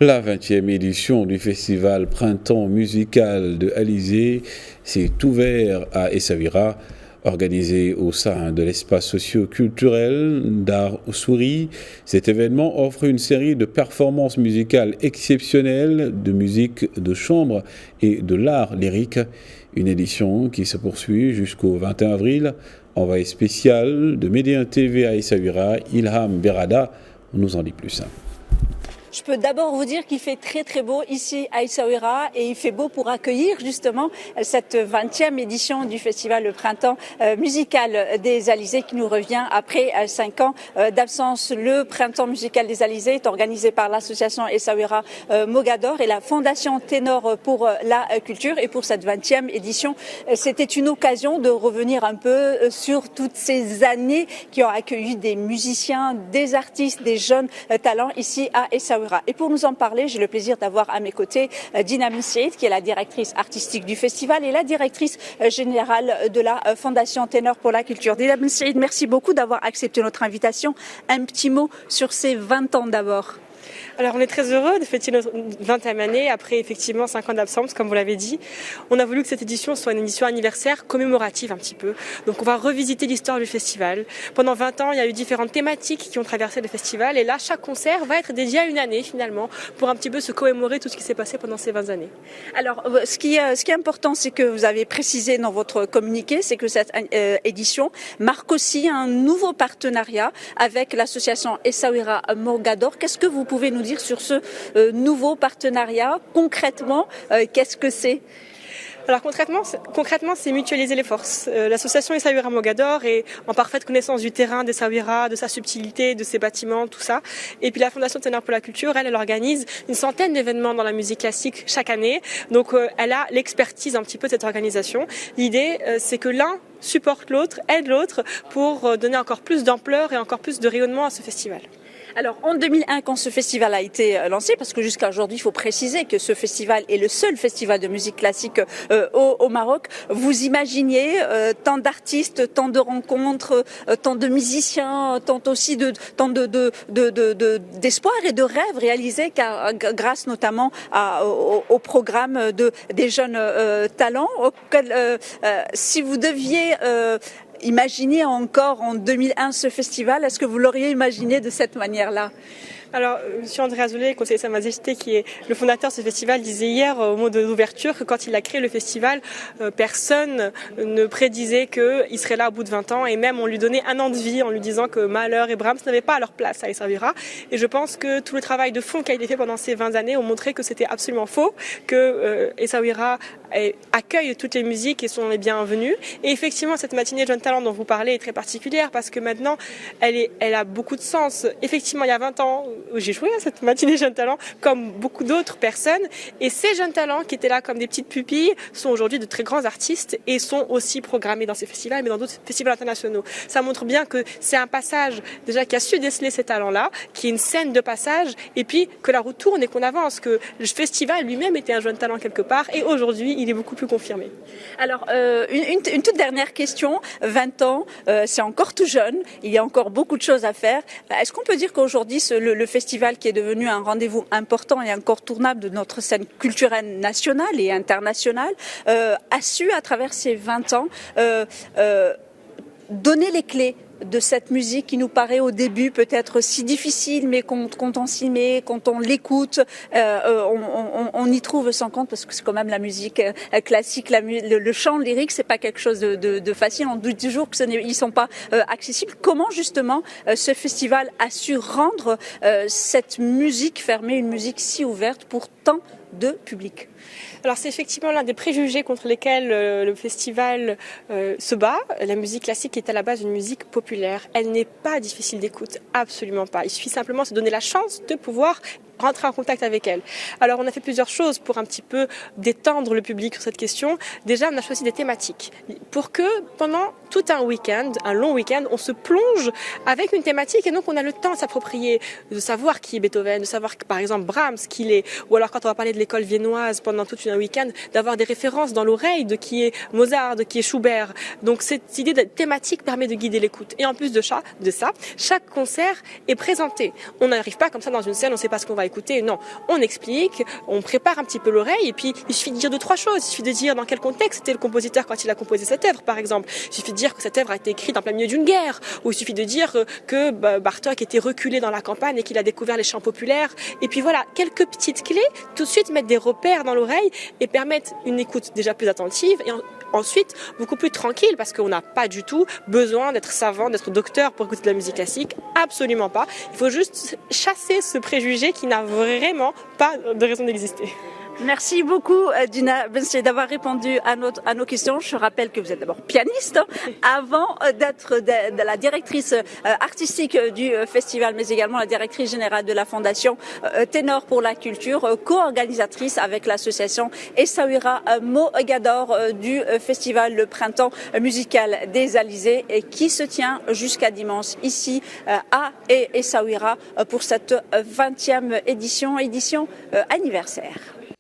La 20e édition du festival Printemps musical de Alizé s'est ouverte à Essaouira, organisé au sein de l'espace socio-culturel d'Art Souris. Cet événement offre une série de performances musicales exceptionnelles de musique de chambre et de l'art lyrique. Une édition qui se poursuit jusqu'au 21 avril. Envoyé spécial de Médien TV à Essaouira, Ilham Berada nous en dit plus. Je peux d'abord vous dire qu'il fait très très beau ici à Essaouira et il fait beau pour accueillir justement cette 20e édition du festival Le Printemps musical des Alizés qui nous revient après 5 ans d'absence. Le Printemps musical des Alizés est organisé par l'association Essaouira Mogador et la Fondation Ténor pour la culture. Et pour cette 20e édition, c'était une occasion de revenir un peu sur toutes ces années qui ont accueilli des musiciens, des artistes, des jeunes talents ici à Essaouira. Et pour nous en parler, j'ai le plaisir d'avoir à mes côtés Dina Saïd, qui est la directrice artistique du festival et la directrice générale de la Fondation Ténor pour la culture. Dina Saïd, merci beaucoup d'avoir accepté notre invitation. Un petit mot sur ces 20 ans d'abord. Alors on est très heureux de fêter notre 20e année après effectivement 5 ans d'absence, comme vous l'avez dit. On a voulu que cette édition soit une édition anniversaire commémorative un petit peu. Donc on va revisiter l'histoire du festival. Pendant 20 ans, il y a eu différentes thématiques qui ont traversé le festival et là, chaque concert va être dédié à une année finalement pour un petit peu se commémorer tout ce qui s'est passé pendant ces 20 années. Alors ce qui est important, c'est que vous avez précisé dans votre communiqué, c'est que cette édition marque aussi un nouveau partenariat avec l'association Essaouira Mogador. Qu'est-ce que vous pouvez nous dire sur ce nouveau partenariat? Concrètement, qu'est-ce que c'est? Alors concrètement, c'est mutualiser les forces. L'association Essaouira Mogador est en parfaite connaissance du terrain d'Essaouira, de sa subtilité, de ses bâtiments, tout ça. Et puis la Fondation Ténor pour la culture, elle organise une centaine d'événements dans la musique classique chaque année. Donc elle a l'expertise un petit peu de cette organisation. L'idée, c'est que l'un supporte l'autre, aide l'autre pour donner encore plus d'ampleur et encore plus de rayonnement à ce festival. Alors en 2001, quand ce festival a été lancé, parce que jusqu'à aujourd'hui, il faut préciser que ce festival est le seul festival de musique classique au Maroc, vous imaginiez tant d'artistes, tant de rencontres, tant de musiciens, tant aussi d'espoir et de rêves réalisés grâce notamment au programme des jeunes talents. Si vous deviez imaginez encore en 2001 ce festival, est-ce que vous l'auriez imaginé de cette manière-là? Alors, M. André Azoulay, conseiller de Sa Majesté, qui est le fondateur de ce festival, disait hier au mot de l'ouverture que quand il a créé le festival, personne ne prédisait qu'il serait là au bout de 20 ans et même on lui donnait un an de vie en lui disant que Mahler et Brahms n'avaient pas leur place à Essaouira. Et je pense que tout le travail de fond qui a été fait pendant ces 20 années ont montré que c'était absolument faux, que Essaouira accueille toutes les musiques et sont les bienvenus. Et effectivement, cette matinée Jeunes Talents dont vous parlez est très particulière parce que maintenant, elle a beaucoup de sens. Effectivement, il y a 20 ans, j'ai joué à cette matinée Jeunes Talents comme beaucoup d'autres personnes et ces jeunes talents qui étaient là comme des petites pupilles sont aujourd'hui de très grands artistes et sont aussi programmés dans ces festivals mais dans d'autres festivals internationaux. Ça montre bien que c'est un passage déjà qui a su déceler ces talents-là, qui est une scène de passage et puis que la roue tourne et qu'on avance, que le festival lui-même était un jeune talent quelque part et aujourd'hui il est beaucoup plus confirmé. Alors une toute dernière question, 20 ans, c'est encore tout jeune, il y a encore beaucoup de choses à faire. Est-ce qu'on peut dire qu'aujourd'hui le festival qui est devenu un rendez-vous important et incontournable de notre scène culturelle nationale et internationale a su, à travers ces 20 ans, donner les clés de cette musique qui nous paraît au début peut-être si difficile, mais quand on s'y met, quand on l'écoute, on y trouve son compte parce que c'est quand même la musique classique, le chant lyrique, c'est pas quelque chose de facile. On dit toujours que ils sont pas accessibles. Comment justement ce festival a su rendre cette musique fermée, une musique si ouverte pour tant de public? Alors c'est effectivement l'un des préjugés contre lesquels le festival se bat. La musique classique est à la base une musique populaire. Elle n'est pas difficile d'écoute, absolument pas. Il suffit simplement de se donner la chance de pouvoir rentrer en contact avec elle. Alors on a fait plusieurs choses pour un petit peu détendre le public sur cette question. Déjà on a choisi des thématiques pour que pendant tout un week-end, un long week-end, on se plonge avec une thématique et donc on a le temps de s'approprier, de savoir qui est Beethoven, de savoir par exemple Brahms qui l'est, ou alors quand on va parler de l'école viennoise pendant tout un week-end, d'avoir des références dans l'oreille de qui est Mozart, de qui est Schubert. Donc cette idée de thématique permet de guider l'écoute. Et en plus de ça, chaque concert est présenté. On n'arrive pas comme ça dans une scène, on ne sait pas ce qu'on va écouter. écoutez, non, on explique, on prépare un petit peu l'oreille et puis il suffit de dire 2-3 choses. Il suffit de dire dans quel contexte était le compositeur quand il a composé cette œuvre, par exemple. Il suffit de dire que cette œuvre a été écrite en plein milieu d'une guerre, ou il suffit de dire que Bartók était reculé dans la campagne et qu'il a découvert les chants populaires. Et puis voilà, quelques petites clés, tout de suite mettre des repères dans l'oreille et permettre une écoute déjà plus attentive et ensuite beaucoup plus tranquille, parce qu'on n'a pas du tout besoin d'être savant, d'être docteur pour écouter de la musique classique, absolument pas. Il faut juste chasser ce préjugé qui n'a vraiment pas de raison d'exister. Merci beaucoup Dina Bensley d'avoir répondu à nos questions. Je rappelle que vous êtes d'abord pianiste avant d'être de la directrice artistique du festival, mais également la directrice générale de la fondation Ténor pour la culture, co-organisatrice avec l'association Essaouira Mogador du festival Le Printemps musical des Alizés, et qui se tient jusqu'à dimanche ici à Essaouira pour cette 20e édition anniversaire.